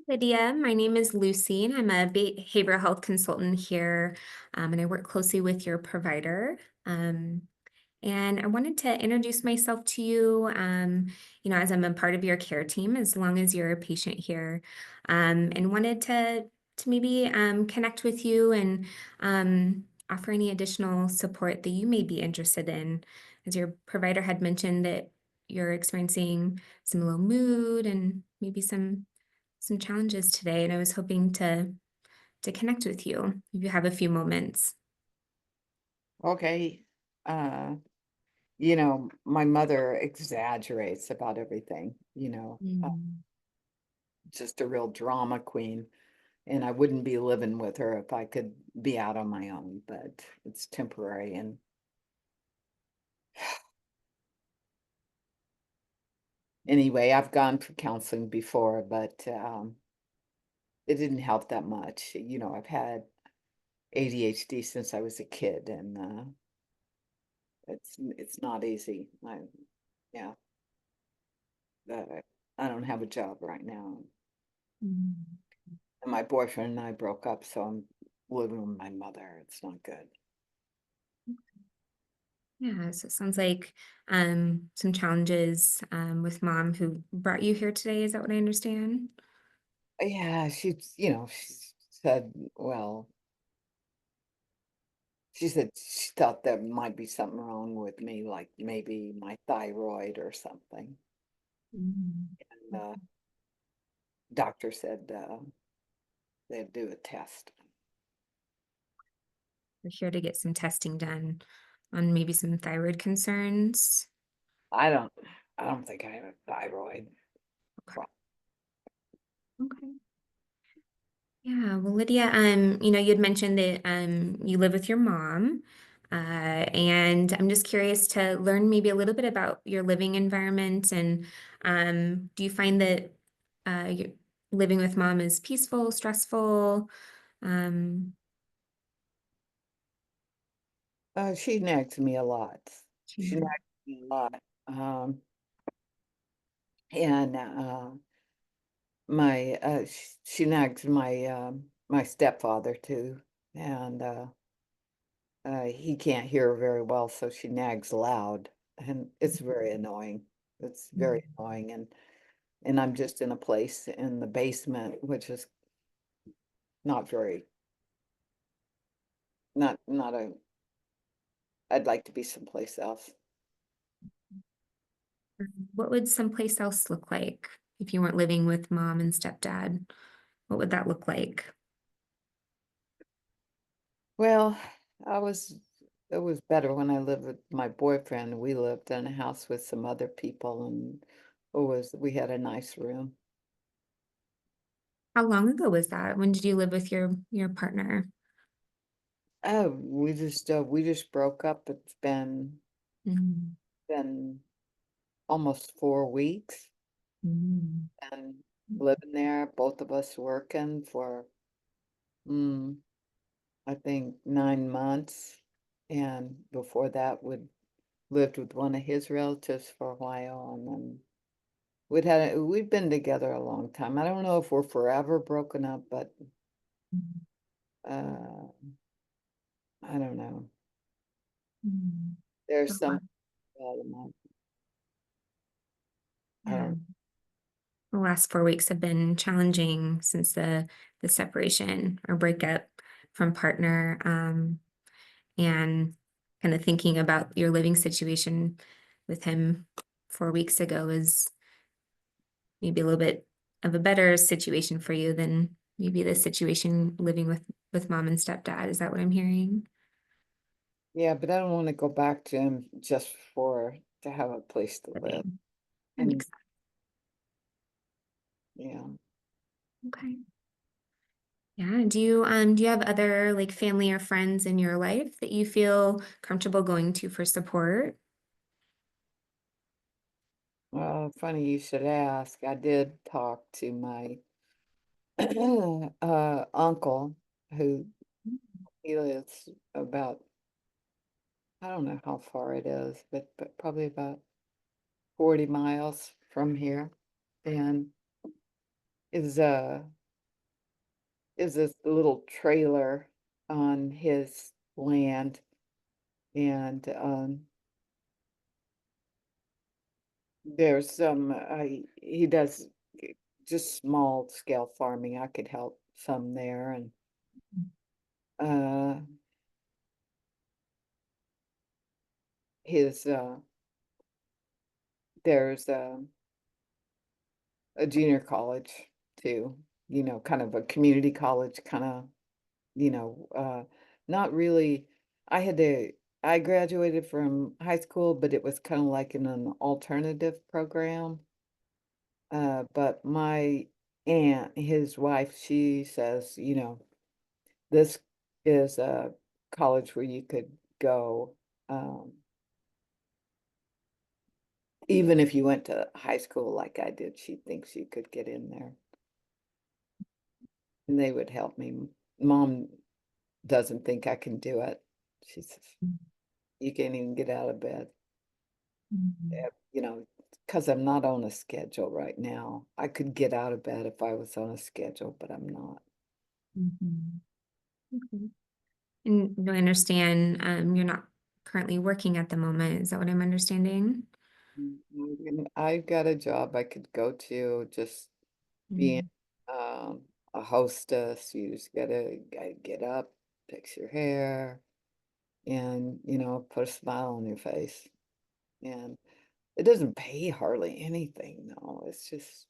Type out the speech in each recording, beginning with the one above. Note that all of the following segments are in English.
Lydia, my name is Lucy, and I'm a behavioral health consultant here, and I work closely with your provider. Um, and I wanted to introduce myself to you, as I'm a part of your care team, as long as you're a patient here, and wanted to maybe connect with you and offer any additional support that you may be interested in, as your provider had mentioned that you're experiencing some low mood and maybe some challenges today, and I was hoping to connect with you if you have a few moments. Okay. Uh, my mother exaggerates about everything, Mm. just a real drama queen. And I wouldn't be living with her if I could be out on my own, but it's temporary. And anyway, I've gone for counseling before, but it didn't help that much. I've had ADHD since I was a kid, and it's not easy. Yeah, I don't have a job right now. Mm. And my boyfriend and I broke up, so I'm living with my mother. It's not good. Yeah, so it sounds like some challenges with mom who brought you here today. Is that what I understand? Yeah, she said, well, she said she thought there might be something wrong with me, like maybe my thyroid or something. Mm. And doctor said they'd do a test. We're here to get some testing done on maybe some thyroid concerns. I don't, I don't think I have a thyroid. Okay. Okay. Yeah, well, Lydia, you had mentioned that you live with your mom, and I'm just curious to learn maybe a little bit about your living environment, and do you find that you living with mom is peaceful, stressful? Um, She nags me a lot. She yeah. nags me a lot. Um, and she nags my stepfather too, and he can't hear very well, so she nags loud, and it's very annoying. It's very annoying, and I'm just in a place in the basement, which is not very not a. I'd like to be someplace else. What would someplace else look like if you weren't living with mom and stepdad? What would that look like? Well, I was it was better when I lived with my boyfriend. We lived in a house with some other people, and we had a nice room. How long ago was that? When did you live with your partner? Oh, we just broke up. It's Mm. been almost 4 weeks, Mm. and living there, both of us working for mm, I think 9 months, and before that we lived with one of his relatives for a while, and then we'd been together a long time. I don't know if we're forever broken up, but Mm. uh, I don't know. Mm. There's The some la- element. I Yeah, don't. the last 4 weeks have been challenging since the separation or breakup from partner, and kind of thinking about your living situation with him 4 weeks ago is maybe a little bit of a better situation for you than maybe the situation living with mom and stepdad. Is that what I'm hearing? Yeah, but I don't want to go back to him just for to have a place to live. Living. That And makes sense. yeah. Okay. Yeah. Do you have other like family or friends in your life that you feel comfortable going to for support? Well, funny you should ask. I did talk to my uncle who he lives about, I don't know how far it is, but probably about 40 miles from here. And is is this little trailer on his land, and, there's some, he does just small scale farming. I could help some there, and, uh, his, there's, a junior college too, kind of a community college kinda, you know, not really. I had to I graduated from high school, but it was kinda like in an alternative program. But my aunt, his wife, she says, this is a college where you could go, um, even if you went to high school like I did, she thinks you could get in there, and they would help me. Mom doesn't think I can do it. She says, "You can't even get out of bed." Mhm. You know, because 'cause I'm not on a schedule right now. I could get out of bed if I was on a schedule, but I'm not. Mhm. Okay. And do I understand, you're not currently working at the moment? Is that what I'm understanding? And I've got a job I could go to, just being, Mm, a hostess. You just gotta get up, fix your hair, and, put a smile on your face. And it doesn't pay hardly anything, though. It's just,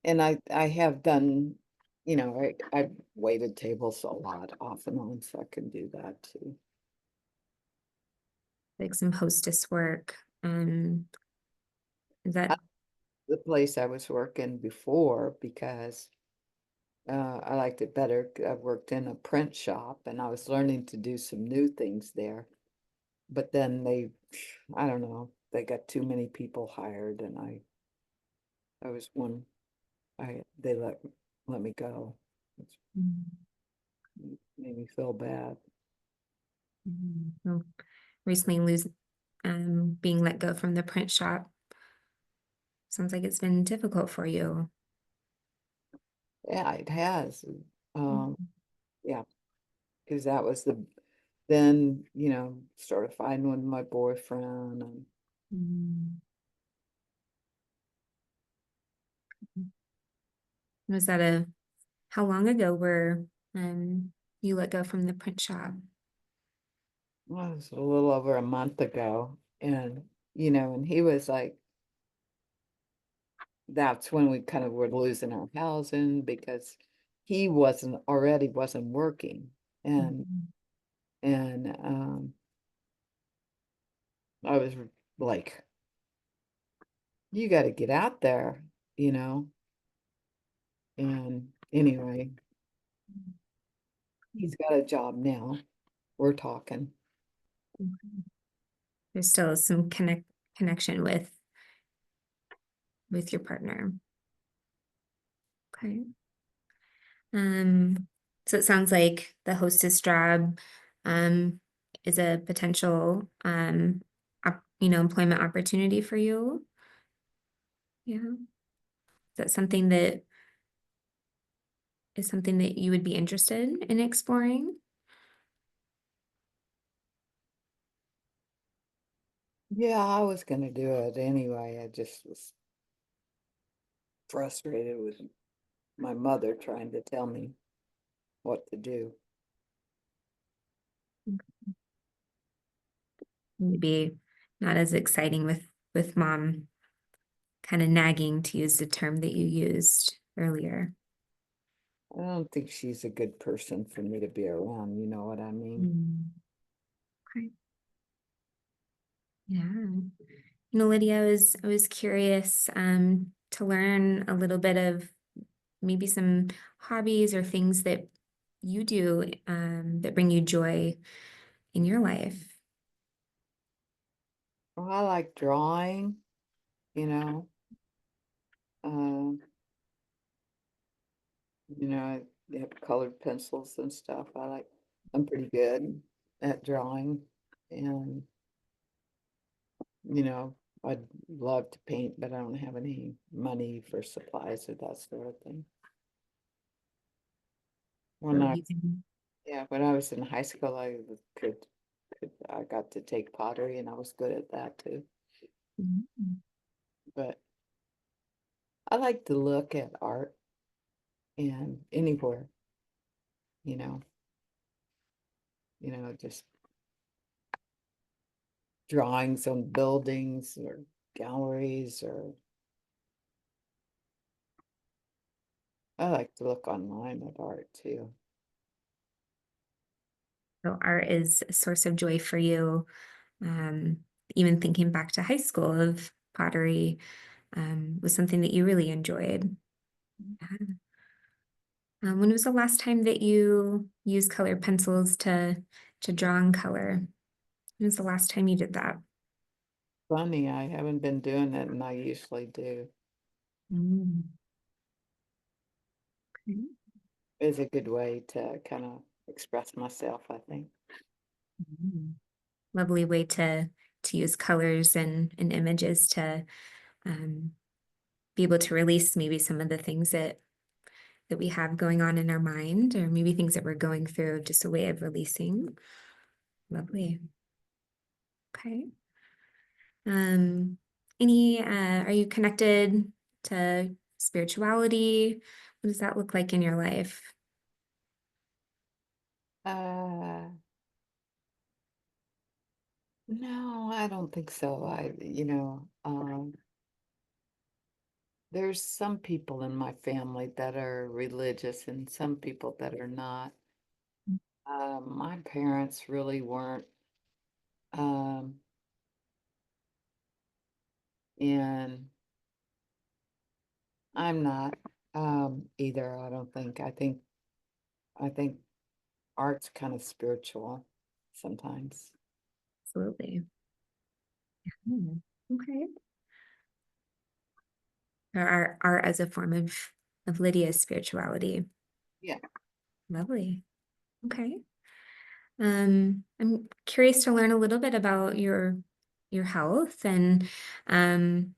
and I have done, I've waited tables a lot off and on, so I can do that too. like some hostess work. Is that I The place I was working before, because I liked it better. I worked in a print shop, and I was learning to do some new things there. But then I don't know, they got too many people hired, and I was one, they let me go. Which mm, made me feel bad. well, recently being let go from the print shop? Sounds like it's been difficult for you. Yeah, it has. Um, Mhm. yeah, because that was then, started fighting with my boyfriend, and Mm. Was that how long ago were you let go from the print shop? well, it was a little over a month ago. And he was like, that's when we kind of were losing our housing, because he wasn't working. And Mhm. I was like, you got to get out there, you know. And anyway, he's got a job now. We're talking. Mhm. There's still some connection with your partner. Okay. So it sounds like the hostess job um is a potential employment opportunity for you. Yeah. Is that something that you would be interested in exploring? Yeah, I was gonna do it anyway. I just was frustrated with my mother trying to tell me what to do. Maybe not as exciting with mom kind of nagging, to use the term that you used earlier. I don't think she's a good person for me to be around, you know what I mean? Mm, okay. Yeah. Lydia, I was curious to learn a little bit of maybe some hobbies or things that you do that bring you joy in your life. Well, I like drawing, you know. Um, I have colored pencils and stuff. I'm pretty good at drawing, and, you know, I'd love to paint, but I don't have any money for supplies or that sort of thing. When So I, using, yeah, when I was in high school, I got to take pottery and I was good at that too. Mhm. But I like to look at art and anywhere, you know, just drawings on buildings or galleries or I like to look online at art too. So art is a source of joy for you. Um, Even thinking back to high school of pottery was something that you really enjoyed. Yeah. When was the last time that you used colored pencils to draw in color? When was the last time you did that? Funny, I haven't been doing it and I usually do. Mm, okay. It's a good way to kind of express myself, I think. Mm. Lovely way to use colors and images to um, be able to release maybe some of the things that we have going on in our mind, or maybe things that we're going through, just a way of releasing. Lovely. Okay. Um, are you connected to spirituality? What does that look like in your life? Uh, no, I don't think so. There's some people in my family that are religious and some people that are not. My parents really weren't, um, and I'm not, either. I don't think. I think art's kind of spiritual sometimes. Absolutely. Hmm. Okay. Or art as a form of Lydia's spirituality. Yeah. Lovely. Okay. I'm curious to learn a little bit about your health and um,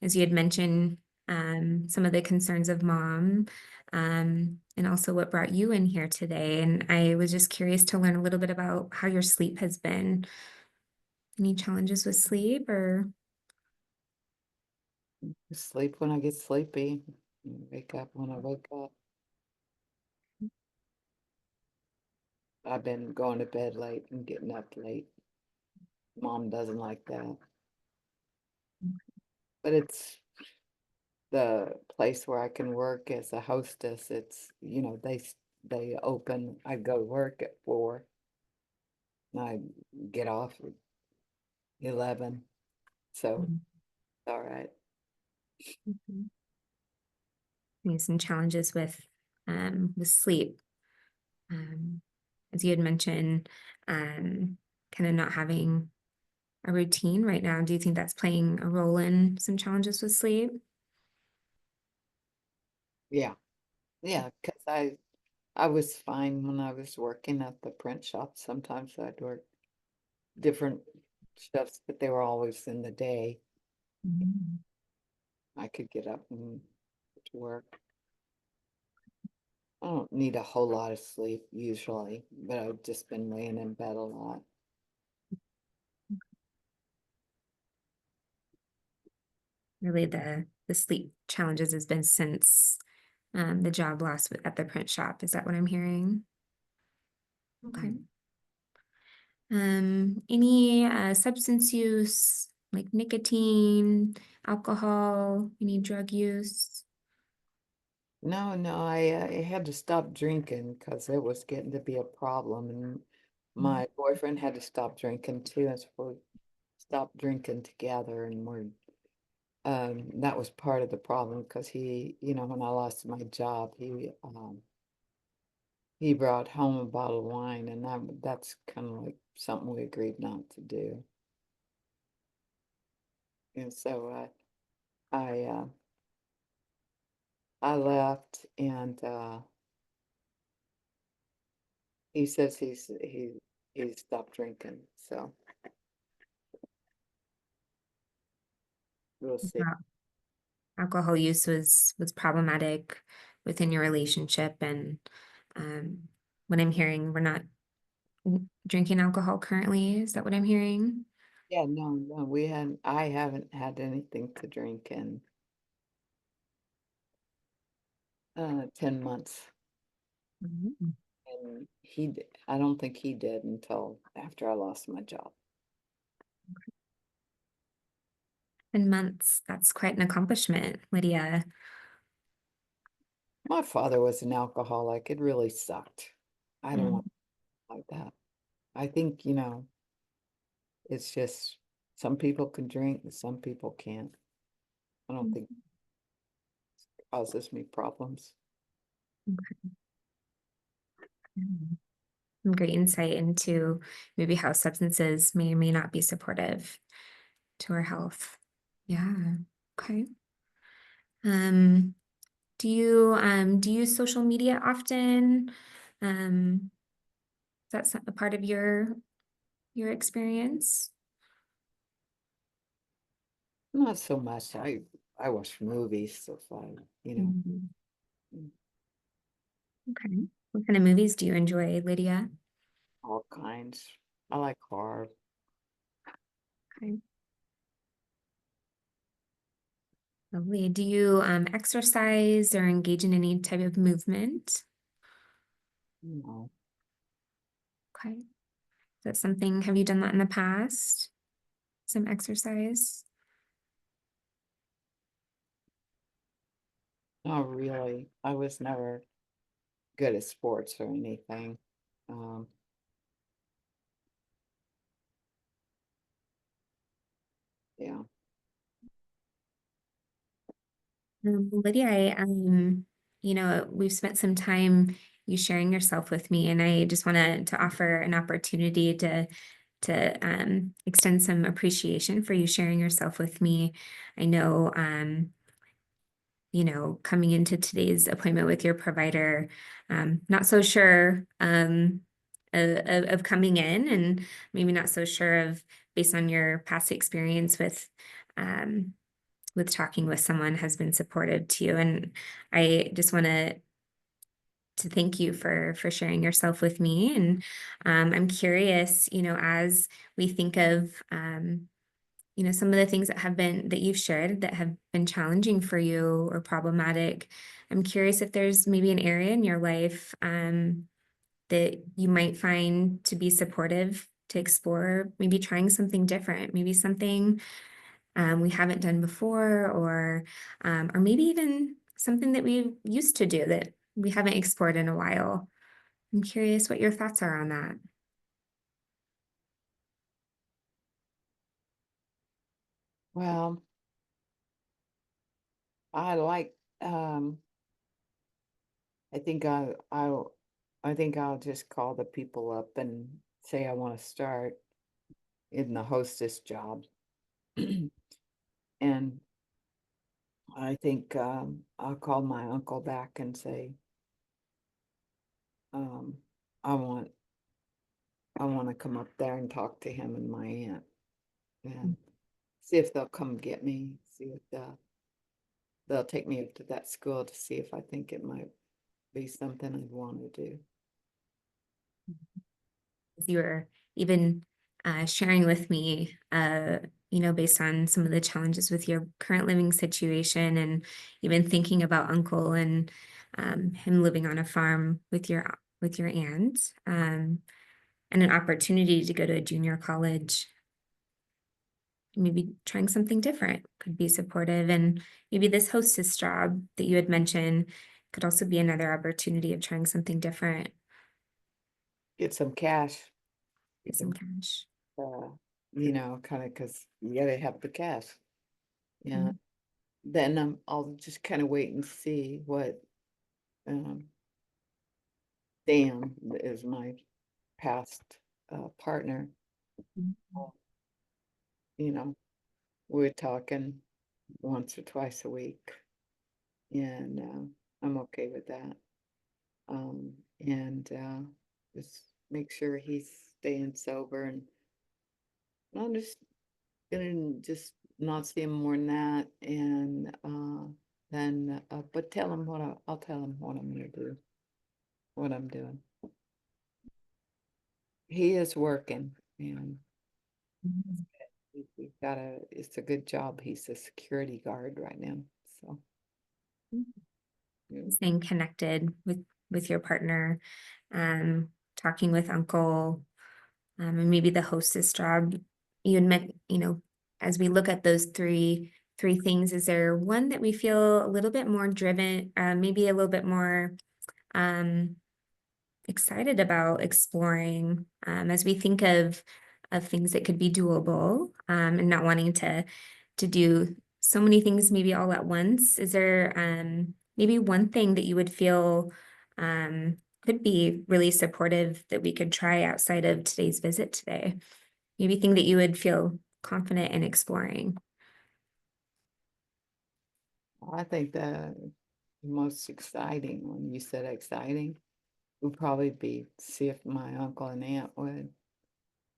as you had mentioned, some of the concerns of mom, and also what brought you in here today. And I was just curious to learn a little bit about how your sleep has been. Any challenges with sleep or? Sleep when I get sleepy, wake up when I wake up. I've been going to bed late and getting up late. Mom doesn't like that. But it's the place where I can work as a hostess. They open, I go to work at 4 and I get off at 11. So it's all right. Mhm. Maybe some challenges with sleep. Um, as you had mentioned, kind of not having a routine right now. Do you think that's playing a role in some challenges with sleep? Yeah. Yeah, because I was fine when I was working at the print shop. Sometimes I'd work different shifts, but they were always in the day. Mhm. I could get up and go to work. I don't need a whole lot of sleep usually, but I've just been laying in bed a lot. Really, the sleep challenges has been since the job loss at the print shop. Is that what I'm hearing? Okay. Mm. Any substance use like nicotine, alcohol, any drug use? No, no, I had to stop drinking because it was getting to be a problem, and Mhm. my boyfriend had to stop drinking too, and so we stopped drinking together, and that was part of the problem because when I lost my job, he brought home a bottle of wine, and that's kind of like something we agreed not to do. And so I left, and he says he stopped drinking. So We'll see. Wow. Alcohol use was problematic within your relationship, and um, what I'm hearing, we're not drinking alcohol currently. Is that what I'm hearing? Yeah, no, no, I haven't had anything to drink in 10 months. Mhm. And I don't think he did until after I lost my job. In months, that's quite an accomplishment, Lydia. My father was an alcoholic. It really sucked. I don't Mm, want like that. I think, it's just some people can drink and some people can't. I don't think mm, it causes me problems. mm. Some great insight into maybe how substances may or may not be supportive to our health. Yeah. Okay. Um, do you use social media often? Um, is that a part of your experience? Not so much. I watch movies, so fun, Mhm. mm, Okay. What kind of movies do you enjoy, Lydia? all kinds. I like horror. Okay. Lovely. Do you exercise or engage in any type of movement? You know, Okay. Is that something, have you done that in the past? Some exercise? Not really. I was never good at sports or anything. Um, yeah. Lydia, we've spent some time you sharing yourself with me, and I just wanted to offer an opportunity to extend some appreciation for you sharing yourself with me. I know, coming into today's appointment with your provider, not so sure of coming in, and maybe not so sure of based on your past experience um, with talking with someone has been supportive to you. And I just want to thank you for sharing yourself with me. And I'm curious, as we think of some of the things that you've shared that have been challenging for you or problematic. I'm curious if there's maybe an area in your life that you might find to be supportive to explore, maybe trying something different, maybe something we haven't done before, or maybe even something that we used to do that we haven't explored in a while. I'm curious what your thoughts are on that. Well, I like I think I think I'll just call the people up and say I want to start in the hostess job. And I think I'll call my uncle back and say, um, I want I want to come up there and talk to him and my aunt and see if they'll come get me, see if they'll take me up to that school to see if I think it might be something I'd want to do. You were even sharing with me, based on some of the challenges with your current living situation, and even thinking about uncle and him living on a farm with your aunt, and an opportunity to go to a junior college. Maybe trying something different could be supportive, and maybe this hostess job that you had mentioned could also be another opportunity of trying something different, Get some cash, get some cash. uh, kind of because you gotta have the cash. Yeah. Mm, Then I'll just kind of wait and see what um, Dan is my past partner. mm, uh, You know, we're talking once or twice a week, and I'm okay with that. And just make sure he's staying sober, and I'm just gonna just not see him more than that, and then but tell him what I'll tell him what I'm gonna do, what I'm doing. He is working, and Mhm. we've got it's a good job. He's a security guard right now, so yeah. Staying connected with your partner, um, talking with uncle, and maybe the hostess job. You had meant, as we look at those three things, is there one that we feel a little bit more driven, maybe a little bit more um, excited about exploring, as we think of things that could be doable, and not wanting to do so many things maybe all at once? Is there maybe one thing that you would feel could be really supportive that we could try outside of today's visit today? Maybe thing that you would feel confident in exploring. I think the most exciting, when you said exciting, would probably be see if my uncle and aunt would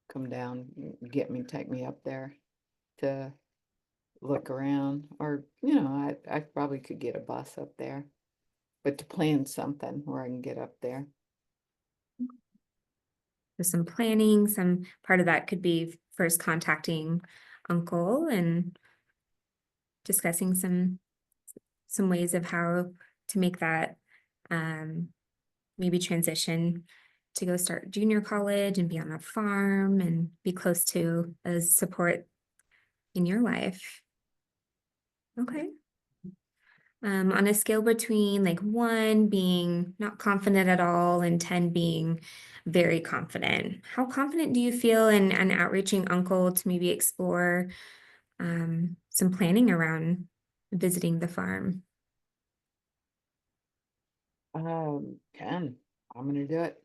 come down, get me, take me up there to look around, or I probably could get a bus up there, but to plan something where I can get up there. So some planning, some part of that could be first contacting uncle and discussing some ways of how to make that um, maybe transition to go start junior college and be on a farm and be close to a support in your life. Yeah. Okay. On a scale between like 1 being not confident at all and 10 being very confident, how confident do you feel in outreaching uncle to maybe explore some planning around visiting the farm? 10. I'm gonna do it.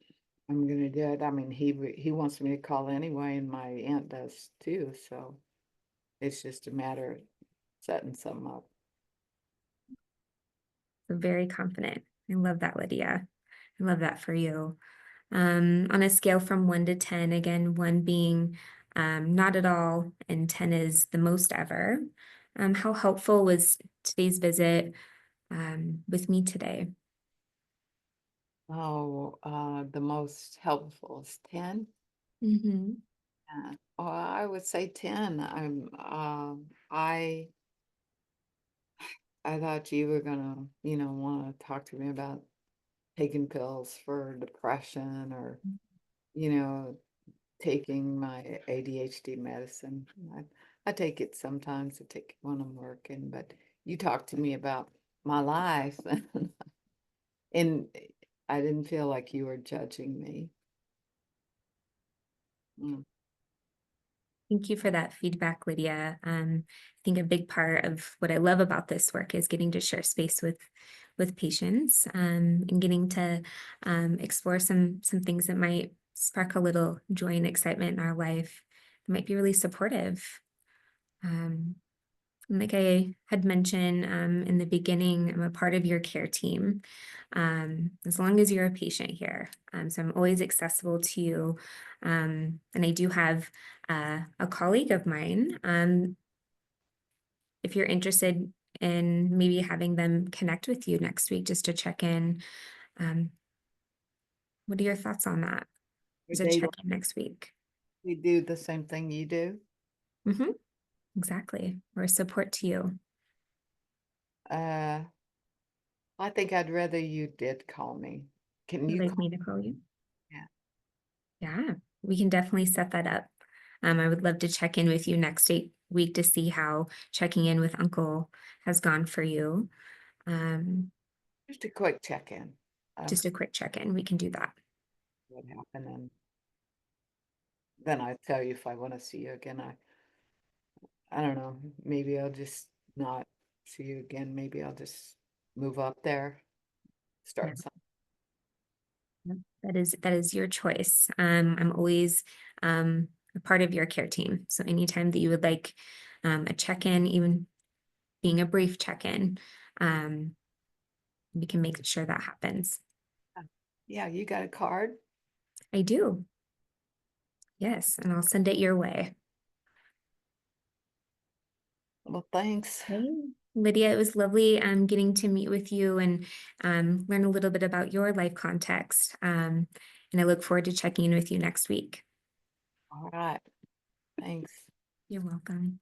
I'm gonna do it. I mean, he wants me to call anyway, and my aunt does too, so it's just a matter of setting some up. So very confident. I love that, Lydia. I love that for you. On a scale from 1 to 10, again, 1 being not at all, and 10 is the most ever. How helpful was today's visit with me today? Oh, the most helpful is 10. Hmm. Oh, I would say 10. I thought you were gonna, want to talk to me about taking pills for depression, or, you know, taking my ADHD medicine. I take it sometimes. I take it when I'm working, but you talked to me about my life, and I didn't feel like you were judging me. Mm. Thank you for that feedback, Lydia. I think a big part of what I love about this work is getting to share space with patients, and getting to explore some things that might spark a little joy and excitement in our life. It might be really supportive. Um, and like I had mentioned in the beginning, I'm a part of your care team, as long as you're a patient here. So I'm always accessible to you. And I do have a colleague of mine. If you're interested in maybe having them connect with you next week just to check in, um, what are your thoughts on that? Would There's a they check let in next week. me do the same thing you do? Hmm. Exactly. Or a support to you. Uh, I think I'd rather you did call me. Can You'd you like call? me to call you? Yeah. Yeah, we can definitely set that up. I would love to check in with you next week to see how checking in with Uncle has gone for you. Um, Just a quick check-in of just a quick check in. We can do that. what happened, and then I tell you if I want to see you again. I don't know. Maybe I'll just not see you again. Maybe I'll just move up there, Yeah, start something. yeah, that is your choice. I'm always a part of your care team. So anytime that you would like a check in, even being a brief check in, um, we can make sure that happens. Yeah, you got a card? I do. Yes, and I'll send it your way. Well, thanks. Okay. Lydia, it was lovely getting to meet with you and learn a little bit about your life context. And I look forward to checking in with you next week. All right. Thanks. You're welcome.